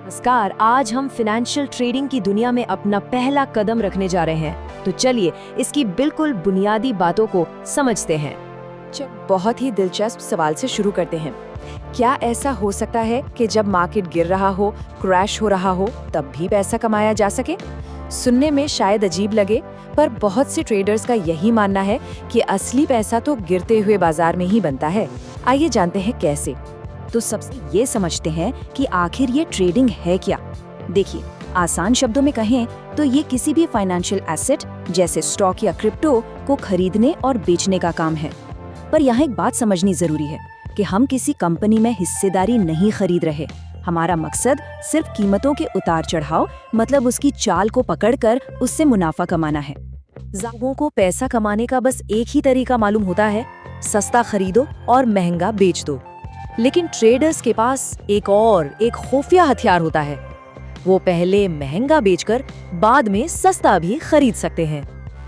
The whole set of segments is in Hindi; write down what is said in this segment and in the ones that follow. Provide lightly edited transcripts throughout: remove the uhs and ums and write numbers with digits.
नमस्कार, आज हम फाइनेंशियल ट्रेडिंग की दुनिया में अपना पहला कदम रखने जा रहे हैं। तो चलिए इसकी बिल्कुल बुनियादी बातों को समझते हैं। बहुत ही दिलचस्प सवाल से शुरू करते हैं। क्या ऐसा हो सकता है कि जब मार्केट गिर रहा हो, क्रैश हो रहा हो, तब भी पैसा कमाया जा सके? सुनने में शायद अजीब लगे, पर बहुत से ट्रेडर्स का यही मानना है कि असली पैसा तो गिरते हुए बाजार में ही बनता है। आइए जानते हैं कैसे। तो सबसे ये समझते हैं कि आखिर ये ट्रेडिंग है क्या। देखिए, आसान शब्दों में कहें तो ये किसी भी फाइनेंशियल एसेट जैसे स्टॉक या क्रिप्टो को खरीदने और बेचने का काम है। पर यहाँ एक बात समझनी जरूरी है कि हम किसी कंपनी में हिस्सेदारी नहीं खरीद रहे। हमारा मकसद सिर्फ कीमतों के उतार चढ़ाव, मतलब उसकी चाल को पकड़कर उससे मुनाफा कमाना है। लोगों को पैसा कमाने का बस एक ही तरीका मालूम होता है, सस्ता खरीदो और महंगा बेच दो। लेकिन ट्रेडर्स के पास एक खुफिया हथियार होता है। वो पहले महंगा बेचकर बाद में सस्ता भी खरीद सकते हैं।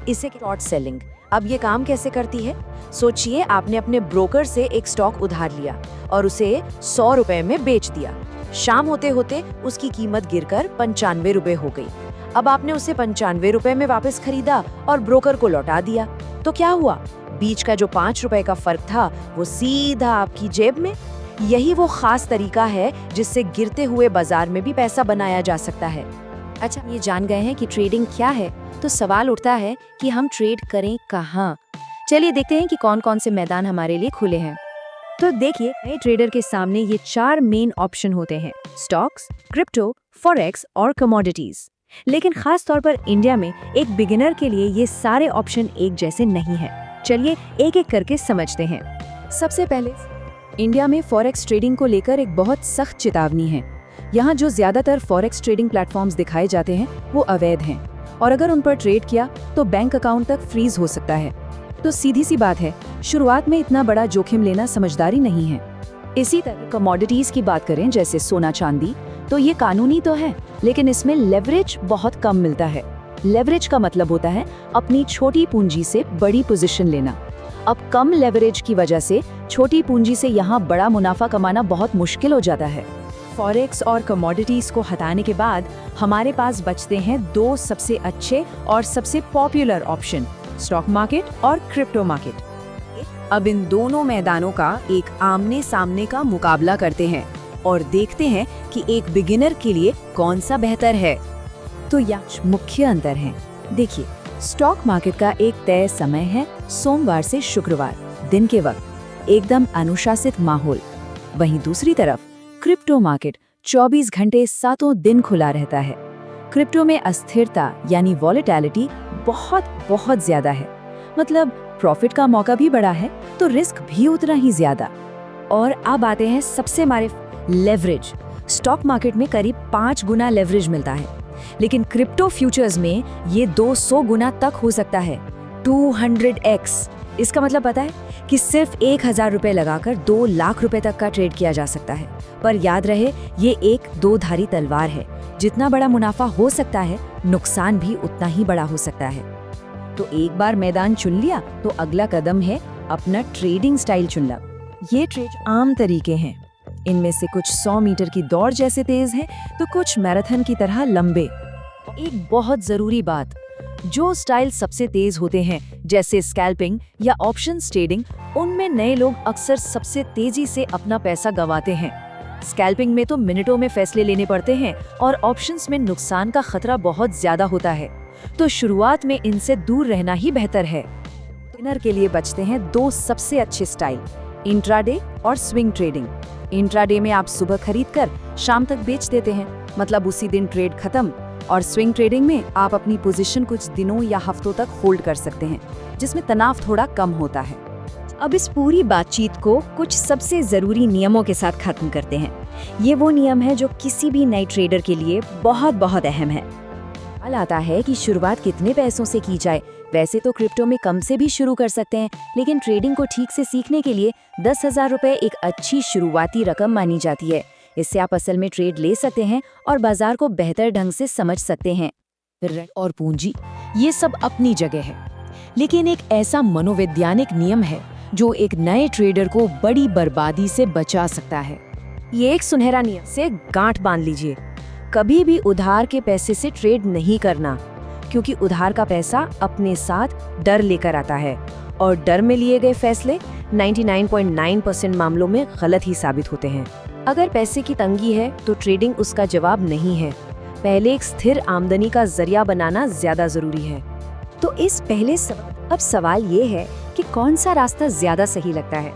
इसे शॉर्ट सेलिंग। अब ये काम कैसे करती है? सोचिए, आपने अपने ब्रोकर से एक स्टॉक उधार लिया और उसे 100 रुपए में बेच दिया। शाम होते होते उसकी कीमत गिरकर 95 रुपए हो गई। अब आपने उसे 95 रुपए में वापस खरीदा और ब्रोकर को लौटा दिया। तो क्या हुआ? बीच का जो 5 रुपए का फर्क था वो सीधा आपकी जेब में। यही वो खास तरीका है जिससे गिरते हुए बाजार में भी पैसा बनाया जा सकता है। अच्छा, ये जान गए हैं कि ट्रेडिंग क्या है, तो सवाल उठता है कि हम ट्रेड करें कहाँ। चलिए देखते हैं कि कौन कौन से मैदान हमारे लिए खुले हैं। तो देखिए, नए ट्रेडर के सामने ये 4 मेन ऑप्शन होते हैं: स्टॉक्स, क्रिप्टो, फॉरेक्स और कमोडिटीज। लेकिन खास तौर पर इंडिया में एक बिगिनर के लिए ये सारे ऑप्शन एक जैसे नहीं हैं। चलिए एक एक करके समझते हैं। सबसे पहले, इंडिया में फॉरेक्स ट्रेडिंग को लेकर एक बहुत सख्त चेतावनी है। यहाँ जो ज्यादातर फॉरेक्स ट्रेडिंग प्लेटफॉर्म्स दिखाए जाते हैं वो अवैध हैं, और अगर उन पर ट्रेड किया तो बैंक अकाउंट तक फ्रीज हो सकता है। तो सीधी सी बात है, शुरुआत में इतना बड़ा जोखिम लेना समझदारी नहीं है। इसी तरह कमोडिटीज की बात करें, जैसे सोना चांदी, तो ये कानूनी तो है, लेकिन इसमें लेवरेज बहुत कम मिलता है। लेवरेज का मतलब होता है अपनी छोटी पूंजी से बड़ी पोजीशन लेना। अब कम लेवरेज की वजह से छोटी पूंजी से यहाँ बड़ा मुनाफा कमाना बहुत मुश्किल हो जाता है। फॉरेक्स और कमोडिटीज को हटाने के बाद हमारे पास बचते हैं 2 सबसे अच्छे और सबसे पॉपुलर ऑप्शन: स्टॉक मार्केट और क्रिप्टो मार्केट। अब इन दोनों मैदानों का एक आमने सामने का मुकाबला करते हैं और देखते हैं कि एक बिगिनर के लिए कौन सा बेहतर है। तो यहाँ मुख्य अंतर है। देखिए, स्टॉक मार्केट का एक तय समय है, सोमवार से शुक्रवार, दिन के वक्त, एकदम अनुशासित माहौल। वहीं दूसरी तरफ क्रिप्टो मार्केट 24 घंटे 7 दिन खुला रहता है। क्रिप्टो में अस्थिरता यानी वॉलेटिलिटी बहुत ज्यादा है। मतलब प्रॉफिट का मौका भी बड़ा है तो रिस्क भी उतना ही ज्यादा। और अब आते हैं सबसे मारूफ लेवरेज। स्टॉक मार्केट में करीब 5 गुना लेवरेज मिलता है, लेकिन क्रिप्टो फ्यूचर्स में ये 200 गुना तक हो सकता है, 200x। इसका मतलब पता है कि सिर्फ 1000 रुपए लगाकर 2 लाख रुपए तक का ट्रेड किया जा सकता है। पर याद रहे, ये एक 2-धारी तलवार है। जितना बड़ा मुनाफा हो सकता है, नुकसान भी उतना ही बड़ा हो सकता है। तो एक बार मैदान चुन लिया तो अगला कदम है अपना ट्रेडिंग स्टाइल चुनना। ये ट्रेड आम तरीके हैं। इनमें से कुछ 100 मीटर की दौड़ जैसे तेज हैं, तो कुछ मैराथन की तरह लंबे। एक बहुत जरूरी बात, जो स्टाइल सबसे तेज होते हैं, जैसे स्कैल्पिंग या ऑप्शंस ट्रेडिंग, उनमें नए लोग अक्सर सबसे तेजी से अपना पैसा गंवाते हैं। स्कैल्पिंग में तो मिनटों में फैसले लेने पड़ते हैं और ऑप्शंस में नुकसान का खतरा बहुत ज्यादा होता है। तो शुरुआत में इनसे दूर रहना ही बेहतर है। बिगिनर के लिए बचते हैं 2 सबसे अच्छे स्टाइल: इंट्राडे और स्विंग ट्रेडिंग। इंट्राडे में आप सुबह खरीदकर शाम तक बेच देते हैं, मतलब उसी दिन ट्रेड खत्म। और स्विंग ट्रेडिंग में आप अपनी पोजीशन कुछ दिनों या हफ्तों तक होल्ड कर सकते हैं, जिसमें तनाव थोड़ा कम होता है। अब इस पूरी बातचीत को कुछ सबसे जरूरी नियमों के साथ खत्म करते हैं। ये वो नियम है जो किसी भी नए ट्रेडर के लिए बहुत अहम है। सवाल आता है कि शुरुआत कितने पैसों से की जाए। वैसे तो क्रिप्टो में कम से भी शुरू कर सकते हैं, लेकिन ट्रेडिंग को ठीक से सीखने के लिए 10,000 रुपए एक अच्छी शुरुआती रकम मानी जाती है। इससे आप असल में ट्रेड ले सकते हैं और बाजार को बेहतर ढंग से समझ सकते हैं। और पूंजी, ये सब अपनी जगह है, लेकिन एक ऐसा मनोवैज्ञानिक नियम है जो एक नए ट्रेडर को बड़ी बर्बादी से बचा सकता है। ये एक सुनहरा नियम से गांठ बांध लीजिए। कभी भी उधार के पैसे से ट्रेड नहीं करना, क्योंकि उधार का पैसा अपने साथ डर लेकर आता है और डर में लिए गए फैसले 99.9% मामलों में गलत ही साबित होते हैं। अगर पैसे की तंगी है तो ट्रेडिंग उसका जवाब नहीं है। पहले एक स्थिर आमदनी का जरिया बनाना ज्यादा जरूरी है। तो इस पहले अब सवाल ये है कि कौन सा रास्ता ज्यादा सही लगता है?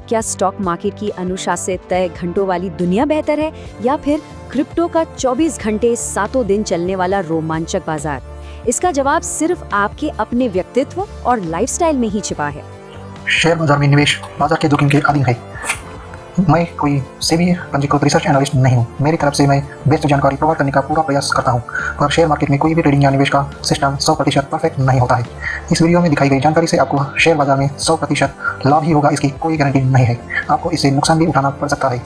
क्या स्टॉक मार्केट की अनुशासित तय घंटों वाली दुनिया बेहतर है या फिर क्रिप्टो का 24 घंटे 7 दिन चलने वाला रोमांचक बाजार? इसका जवाब सिर्फ आपके अपने व्यक्तित्व और लाइफस्टाइल में ही छिपा है। शेयर बाजार में निवेश बाजार के जोखिम के अधीन है। मैं कोई सेबी पंजीकृत रिसर्च एनालिस्ट नहीं हूँ। मेरी तरफ से मैं बेस्ट जानकारी प्रोवाइड करने का पूरा प्रयास करता हूँ, पर शेयर मार्केट में कोई भी ट्रेडिंग या निवेश का सिस्टम 100% परफेक्ट नहीं होता है। इस वीडियो में दिखाई गई जानकारी से आपको शेयर बाजार में 100% लाभ ही होगा, इसकी कोई गारंटी नहीं है। आपको इससे नुकसान भी उठाना पड़ सकता है।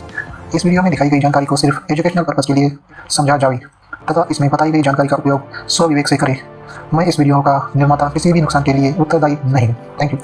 इस वीडियो में दिखाई गई जानकारी को सिर्फ एजुकेशनल पर्पज के लिए समझा जाए तथा इसमें बताई गई जानकारी का उपयोग स्वविवेक से करें। मैं इस वीडियो का निर्माता किसी भी नुकसान के लिए उत्तरदायी नहीं हूँ। Thank you.